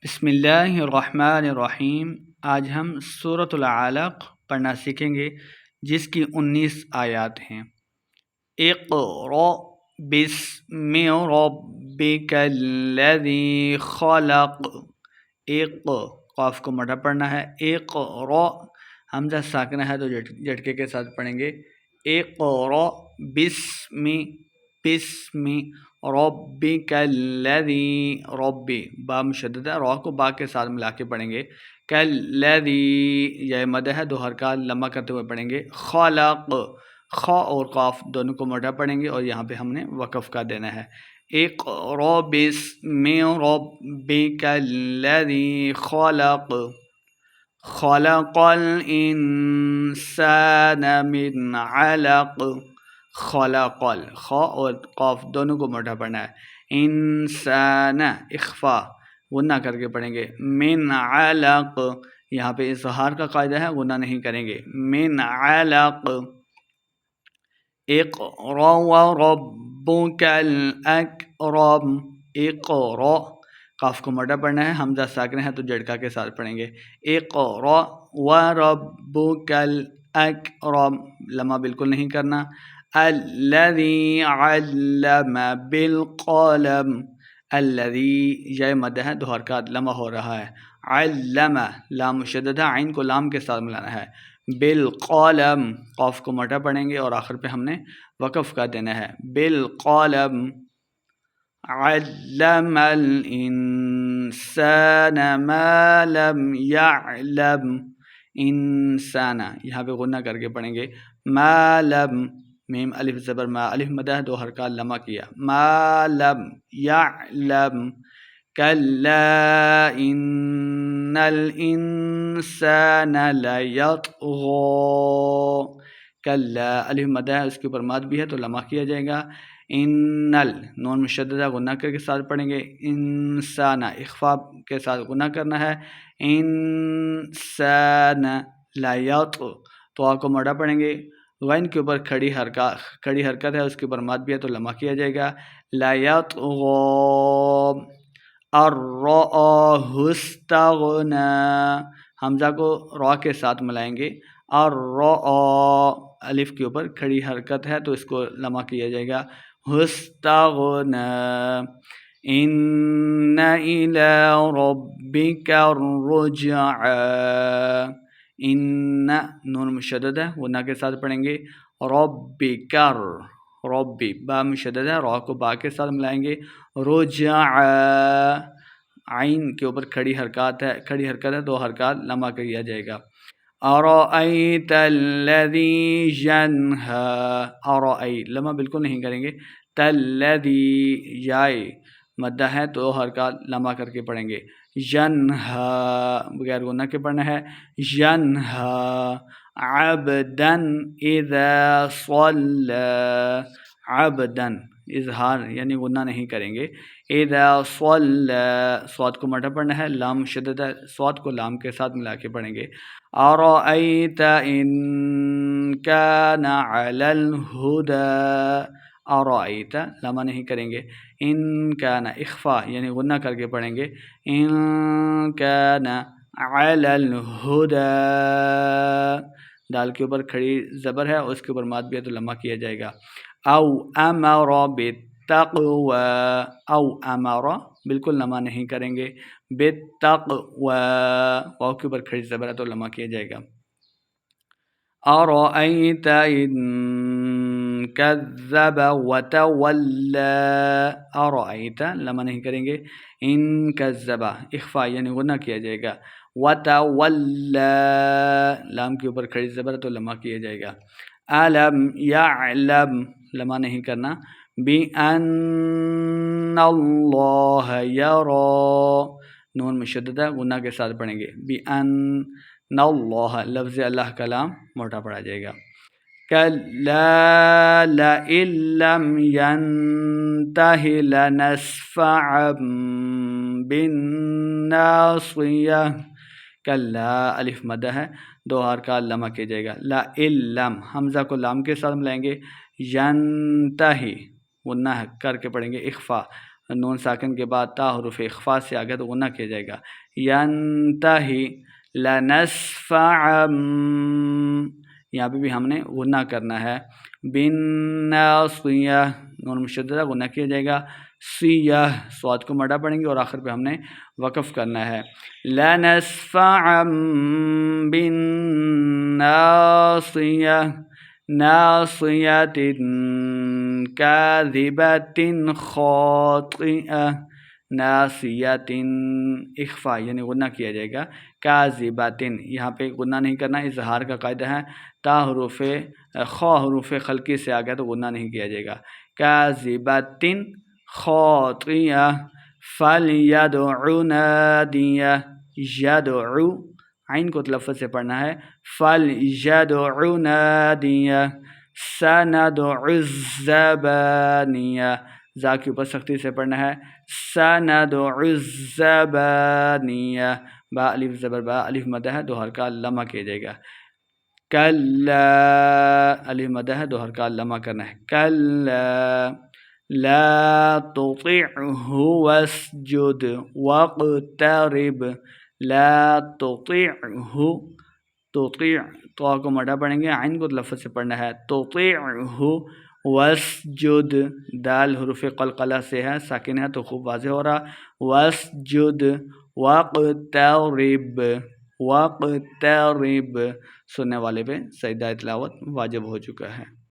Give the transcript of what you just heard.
بسم اللہ الرحمن الرحیم۔ آج ہم سورۃ العلق پڑھنا سیکھیں گے جس کی 19 آیات ہیں۔ اقرأ بسم ربک الذی خلق۔ قاف کو مٹا پڑھنا ہے۔ اقرأ حمزہ ساکنہ ہے تو جھٹکے کے ساتھ پڑھیں گے۔ اقرأ بسم ربک الذی، ربی با مشددہ، را کو با کے ساتھ ملا کے پڑھیں گے۔ کالذی یہ مد ہے، دو حرکات لمبا کرتے ہوئے پڑھیں گے۔ خلق، خا اور قاف دونوں کو موٹا پڑھیں گے اور یہاں پہ ہم نے وقف کا دینا ہے۔ اقرأ بسم ربک الذی خلق، خلق الانسان من علق، خلق، خا اور قاف دونوں کو موٹا پڑھنا ہے۔ انسان اخفا غنہ کر کے پڑھیں گے۔ من علق، یہاں پہ اظہار کا قاعدہ ہے، غنہ نہیں کریں گے۔ من علق۔ اقرأ وربک الاکرم، اقرأ قاف کو موٹا پڑھنا ہے، حمزہ ساکن ہے تو جھٹکا کے ساتھ پڑھیں گے۔ اقرأ وربک الاکرم، لمحہ بالکل نہیں کرنا۔ الذی علم بالقلم، الذی یہ مد ہے، دو حرکات لمحہ ہو رہا ہے۔ علم لام مشددہ، عین کو لام کے ساتھ ملانا ہے۔ بالقلم قاف کو موٹا پڑھیں گے اور آخر پہ ہم نے وقف کا دینا ہے۔ بالقلم علم الانسان ما لم يعلم، انسان یہاں پہ غنہ کر کے پڑھیں گے۔ ما لم، میم الف زبر ما، الف مدہ دو حرکات لمحہ کیا۔ ما لم يعلم، کلا ان الانسان لیطغی، کلا الف مدہ ہے، اس کے اوپر ماد بھی ہے تو لمحہ کیا جائے گا۔ ان نون مشددہ غنہ کے ساتھ پڑھیں گے۔ انسان اخفا کے ساتھ غنہ کرنا ہے۔ انسان لیطغی، تو آ کو موٹا پڑھیں گے۔ غین کے اوپر کھڑی حرکت ہے، اس کے اوپر ماد بھی ہے تو لمحہ کیا جائے گا۔ لیطغی ان رآہ استغنی، حمزہ کو را کے ساتھ ملائیں گے۔ اور الف کے اوپر کھڑی حرکت ہے تو اس کو لمحہ کیا جائے گا۔ استغنی ان الی ربک الرجعی، ان نون مشدد ہے، غنہ کے ساتھ پڑھیں گے۔ ربک، ربی با مشدد ہے، را کو با کے ساتھ ملائیں گے۔ رجع عین کے اوپر کھڑی حرکت ہے، دو حرکات لمحہ کیا جائے گا۔ ارأیت الذی ینہی، ارأی لمحہ بالکل نہیں کریں گے۔ تلذی یائے مدہ ہے تو حرکات لمحہ کر کے پڑھیں گے۔ ینہی بغیر غنہ کے پڑھنا ہے۔ ینہی عبدا اذا صلی، عبدا اظہار یعنی غنہ نہیں کریں گے۔ اذا صلی صاد کو مٹا پڑھنا ہے، لام مشدد ہے، صاد کو لام کے ساتھ ملا کے پڑھیں گے۔ ارأیت ان کان علی الہدی، ارأیت لمحہ نہیں کریں گے۔ ان کان اخفا یعنی غنہ کر کے پڑھیں گے۔ ان کان علی الہدی، دال کے اوپر کھڑی زبر ہے، اس کے اوپر ماد بھی ہے تو لمحہ کیا جائے گا۔ او امر بالتقوی، او امر بالکل لمحہ نہیں کریں گے۔ بالتقوی واو کے اوپر کھڑی زبر ہے تو لمحہ کیا جائے گا۔ ارأیت ان کذب وتولی، ارأیت لمحہ نہیں کریں گے۔ ان کذب اخفا یعنی غنہ کیا جائے گا۔ وتولی لام کے اوپر کھڑی زبر ہے تو لمحہ کیا جائے گا۔ الم یعلم لمحہ نہیں کرنا۔ بأن اللہ یری، نون مشددہ غنہ کے ساتھ پڑھیں گے۔ بأن اللہ، لفظ اللہ کا لام موٹا پڑھا جائے گا۔ کلا لئن لم ینتہ لنسفعا بالناصیہ، کلا الف مدہ ہے، دو حرکات لمحہ کیا جائے گا۔ لئن لم حمزہ کو لام کے ساتھ ملائیں گے۔ ینتہی غنہ کر کے پڑھیں گے، اخفا نون ساکن کے بعد تا حروف اخفا سے آگے تو غنہ کیا جائے گا. ینتہی لنسفعا، یہاں پہ بھی ہم نے غنہ کرنا ہے. بالناصیہ نون مشددہ غنہ کیا جائے گا. سیہ صاد کو مڈا پڑھیں گے اور آخر پہ ہم نے وقف کرنا ہے. لنسفعا بالناصیہ ناصیۃ کاذبۃ خاطئہ، ناصیۃ اخفا یعنی غنہ کیا جائے گا. کاذبۃ یہاں پہ غنہ نہیں کرنا، اظہار کا قاعدہ ہے. تا حروف خا حروف خلقی سے آگیا تو غنہ نہیں کیا جائے گا. کاذبۃ خاطئہ فلیدع نادیہ، یدعو عین کو تلفظ سے پڑھنا ہے. فلیدع نادیہ سندع الزبانیہ، زا کے اوپر سختی سے پڑھنا ہے. سندع الزبانیہ، با الف زبر با الف مدہ ہے، دو حرکہ لمع کیا جائے گا. کلا الف مدہ ہے، دو حرکہ لمع کرنا ہے. کلا لا تطعہ واسجد واقترب، لا تطعہ تطیع تو کو مڈا پڑھیں گے، عین کو لفظ سے پڑھنا ہے. تطیعہ واسجد دال حروف قلقلہ سے ہے، ساکن ہے تو خوب واضح ہو رہا. واسجد واقترب، واقترب سننے والے پہ سجدہ تلاوت واجب ہو چکا ہے.